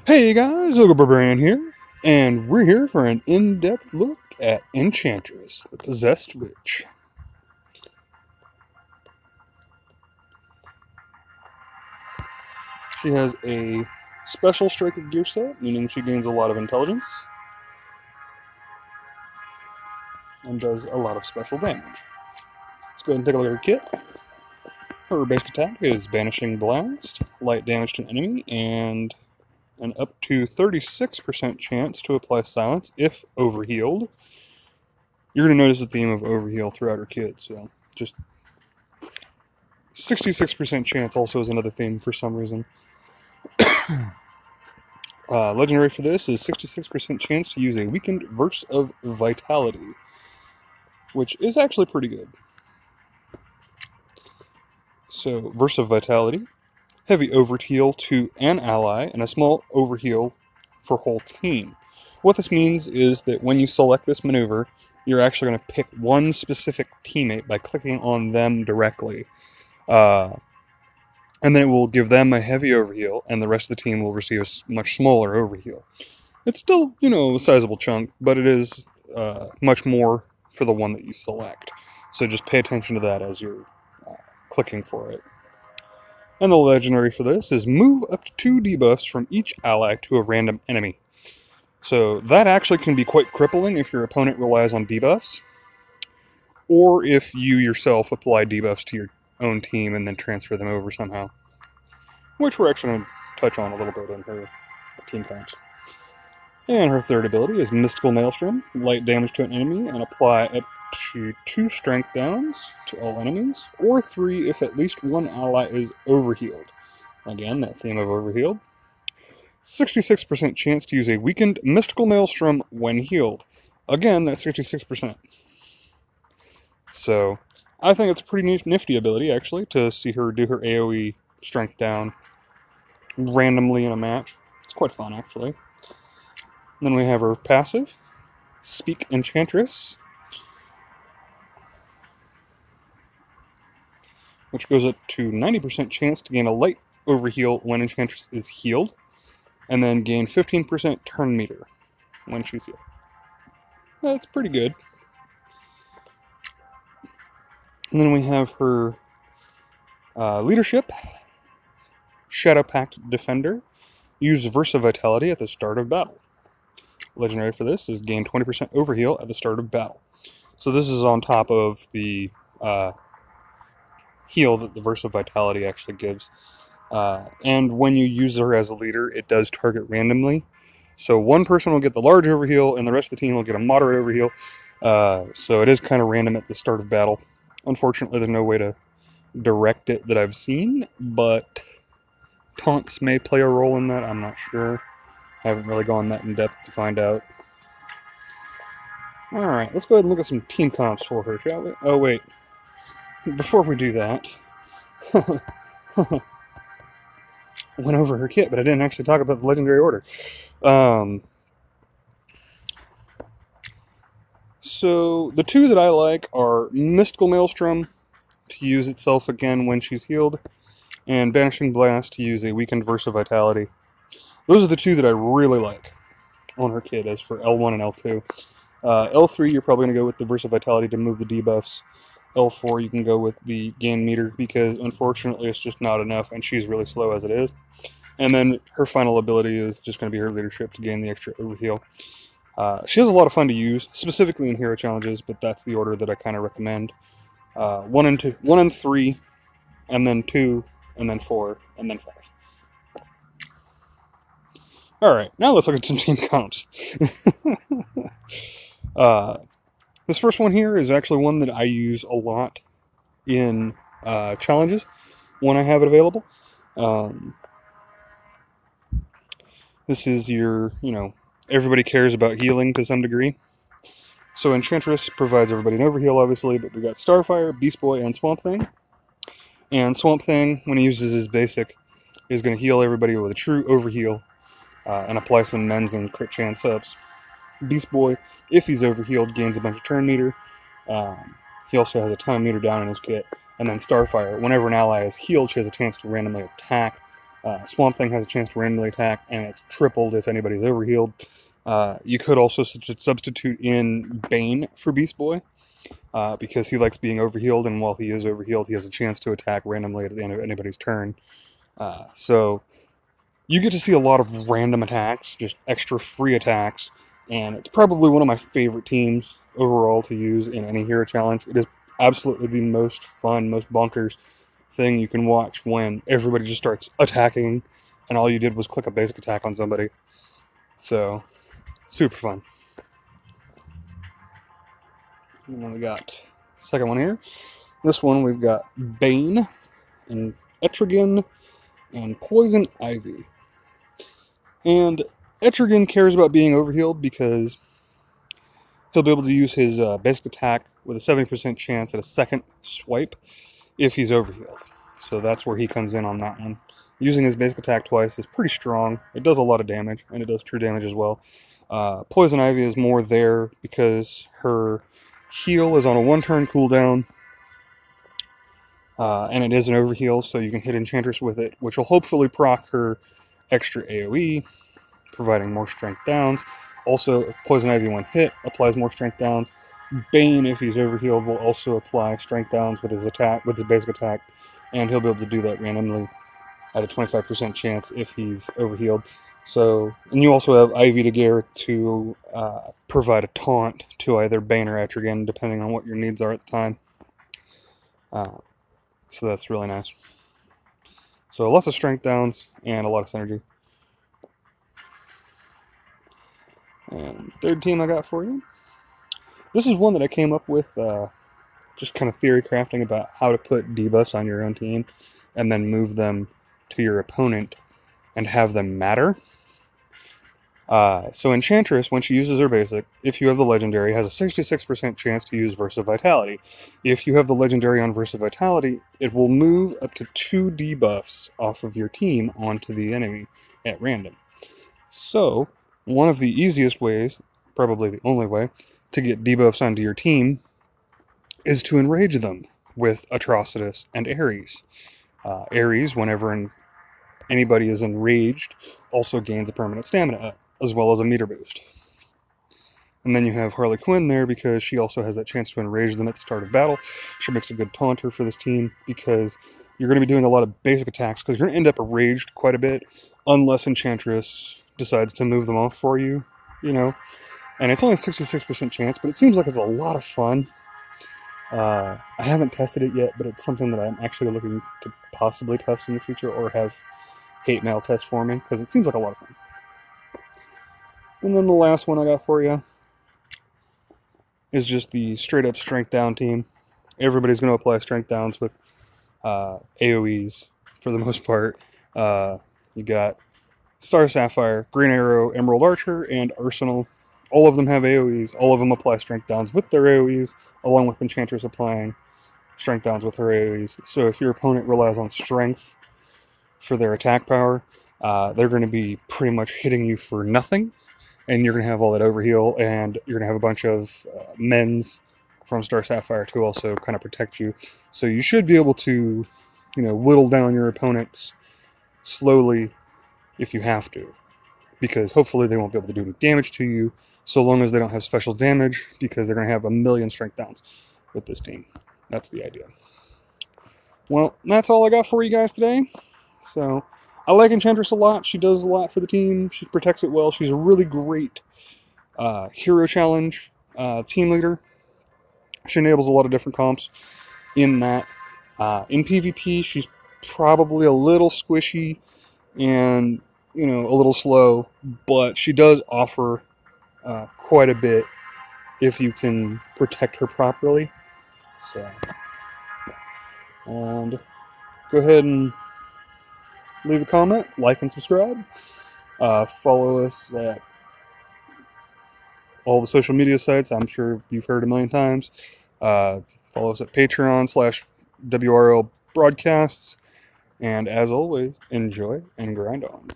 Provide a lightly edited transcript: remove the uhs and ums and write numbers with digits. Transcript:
Hey guys, OgreBarberian here, and we're here for an in-depth look at Enchantress, the Possessed Witch. She has a special strike of gear set, meaning she gains a lot of intelligence, and does a lot of special damage. Let's go ahead and take a look at her kit. Her basic attack is Banishing Blast, light damage to an enemy, and an up to 36% chance to apply silence if overhealed. You're going to notice the theme of overheal throughout her kit, so just 66% chance also is another theme for some reason. Legendary for this is 66% chance to use a weakened Verse of Vitality, which is actually pretty good. So, Verse of Vitality, heavy overheal to an ally, and a small overheal for whole team. What this means is that when you select this maneuver, you're actually going to pick one specific teammate by clicking on them directly. And then it will give them a heavy overheal, and the rest of the team will receive a much smaller overheal. It's still, a sizable chunk, but it is much more for the one that you select. So just pay attention to that as you're clicking for it. And the legendary for this is move up to 2 debuffs from each ally to a random enemy. So that actually can be quite crippling if your opponent relies on debuffs, or if you yourself apply debuffs to your own team and then transfer them over somehow. Which we're actually going to touch on a little bit in her team comps. And her third ability is Mystical Maelstrom, light damage to an enemy, and apply up to 2 strength downs to all enemies, or 3 if at least one ally is overhealed. Again, that theme of overhealed. 66% chance to use a weakened Mystical Maelstrom when healed. Again, that's 66%. So, I think it's a pretty nifty ability, actually, to see her do her AoE strength down randomly in a match. It's quite fun, actually. Then we have her passive, Speak Enchantress, which goes up to 90% chance to gain a light overheal when Enchantress is healed, and then gain 15% turn meter when she's healed. That's pretty good. And then we have her leadership, Shadow Pact Defender. Use Verse of Vitality at the start of battle. Legendary for this is gain 20% overheal at the start of battle. So this is on top of the heal that the Verse of Vitality actually gives. And when you use her as a leader, it does target randomly. So one person will get the large overheal, and the rest of the team will get a moderate overheal. So it is kind of random at the start of battle. Unfortunately, there's no way to direct it that I've seen, but taunts may play a role in that. I'm not sure. I haven't really gone that in depth to find out. Alright, let's go ahead and look at some team comps for her, shall we? Oh, wait. Before we do that, went over her kit, but I didn't actually talk about the legendary order. So the 2 that I like are Mystical Maelstrom to use itself again when she's healed, and Banishing Blast to use a weakened Verse of Vitality. Those are the 2 that I really like on her kit. As for L1 and L2, L3 you're probably going to go with the Verse of Vitality to move the debuffs. L4 you can go with the gain meter because unfortunately it's just not enough and she's really slow as it is. And then her final ability is just going to be her leadership to gain the extra overheal. She has a lot of fun to use, specifically in hero challenges, but that's the order that I kind of recommend. 1 and 3, and then 2, and then 4, and then 5. Alright, now let's look at some team comps. This first one here is actually one that I use a lot in challenges when I have it available. This is your, everybody cares about healing to some degree. So Enchantress provides everybody an overheal, obviously, but we got Starfire, Beast Boy, and Swamp Thing. And Swamp Thing, when he uses his basic, is going to heal everybody with a true overheal and apply some mends and crit chance ups. Beast Boy, if he's overhealed, gains a bunch of turn meter. He also has a time meter down in his kit. And then Starfire, whenever an ally is healed, she has a chance to randomly attack Swamp Thing has a chance to randomly attack, and it's tripled if anybody's overhealed. You could also substitute in Bane for Beast Boy, because he likes being overhealed, and while he is overhealed, he has a chance to attack randomly at the end of anybody's turn. So you get to see a lot of random attacks, just extra free attacks, and it's probably one of my favorite teams overall to use in any hero challenge. It is absolutely the most fun, most bonkers thing you can watch when everybody just starts attacking and all you did was click a basic attack on somebody. So, super fun. And then we got the second one here. This one we've got Bane and Etrigan and Poison Ivy. And Etrigan cares about being overhealed because he'll be able to use his basic attack with a 70% chance at a second swipe if he's overhealed. So that's where he comes in on that one. Using his basic attack twice is pretty strong. It does a lot of damage, and it does true damage as well. Poison Ivy is more there because her heal is on a one-turn cooldown, and it is an overheal, so you can hit Enchantress with it, which will hopefully proc her extra AoE, providing more strength downs. Also, Poison Ivy, when hit, applies more strength downs. Bane, if he's overhealed, will also apply strength downs with his attack, with his basic attack, and he'll be able to do that randomly at a 25% chance if he's overhealed. So, and you also have Ivy de Guerre to provide a taunt to either Bane or Etrigan, depending on what your needs are at the time. So that's really nice. So lots of strength downs and a lot of synergy. And third team I got for you. This is one that I came up with just kind of theory crafting about how to put debuffs on your own team and then move them to your opponent and have them matter. So Enchantress, when she uses her basic, if you have the legendary, has a 66% chance to use Versa Vitality. If you have the legendary on Versa Vitality, it will move up to 2 debuffs off of your team onto the enemy at random. So, one of the easiest ways, probably the only way, to get debuffs onto your team is to enrage them with Atrocitus and Ares. Ares, whenever anybody is enraged, also gains a permanent stamina up, as well as a meter boost. And then you have Harley Quinn there because she also has that chance to enrage them at the start of battle. She makes a good taunter for this team because you're going to be doing a lot of basic attacks because you're going to end up enraged quite a bit unless Enchantress decides to move them off for you, you know. And it's only a 66% chance, but it seems like it's a lot of fun. I haven't tested it yet, but it's something that I'm actually looking to possibly test in the future or have hate mail test for me because it seems like a lot of fun. And then the last one I got for you is just the straight up strength down team. Everybody's going to apply strength downs with AoEs for the most part. You got Star Sapphire, Green Arrow, Emerald Archer, and Arsenal. All of them have AoEs. All of them apply strength downs with their AoEs, along with Enchantress applying strength downs with her AoEs. So if your opponent relies on strength for their attack power, they're going to be pretty much hitting you for nothing. And you're going to have all that overheal, and you're going to have a bunch of mens from Star Sapphire to also kind of protect you. So you should be able to, whittle down your opponents slowly if you have to. Because hopefully they won't be able to do any damage to you, so long as they don't have special damage, because they're going to have a million strength downs with this team. That's the idea. Well, that's all I got for you guys today. So, I like Enchantress a lot. She does a lot for the team. She protects it well. She's a really great hero challenge team leader. She enables a lot of different comps in that. In PvP, she's probably a little squishy and, a little slow, but she does offer quite a bit if you can protect her properly. So, and go ahead and leave a comment, like and subscribe. Follow us at all the social media sites. I'm sure you've heard a million times. Follow us at Patreon/WRL broadcasts. And as always, enjoy and grind on.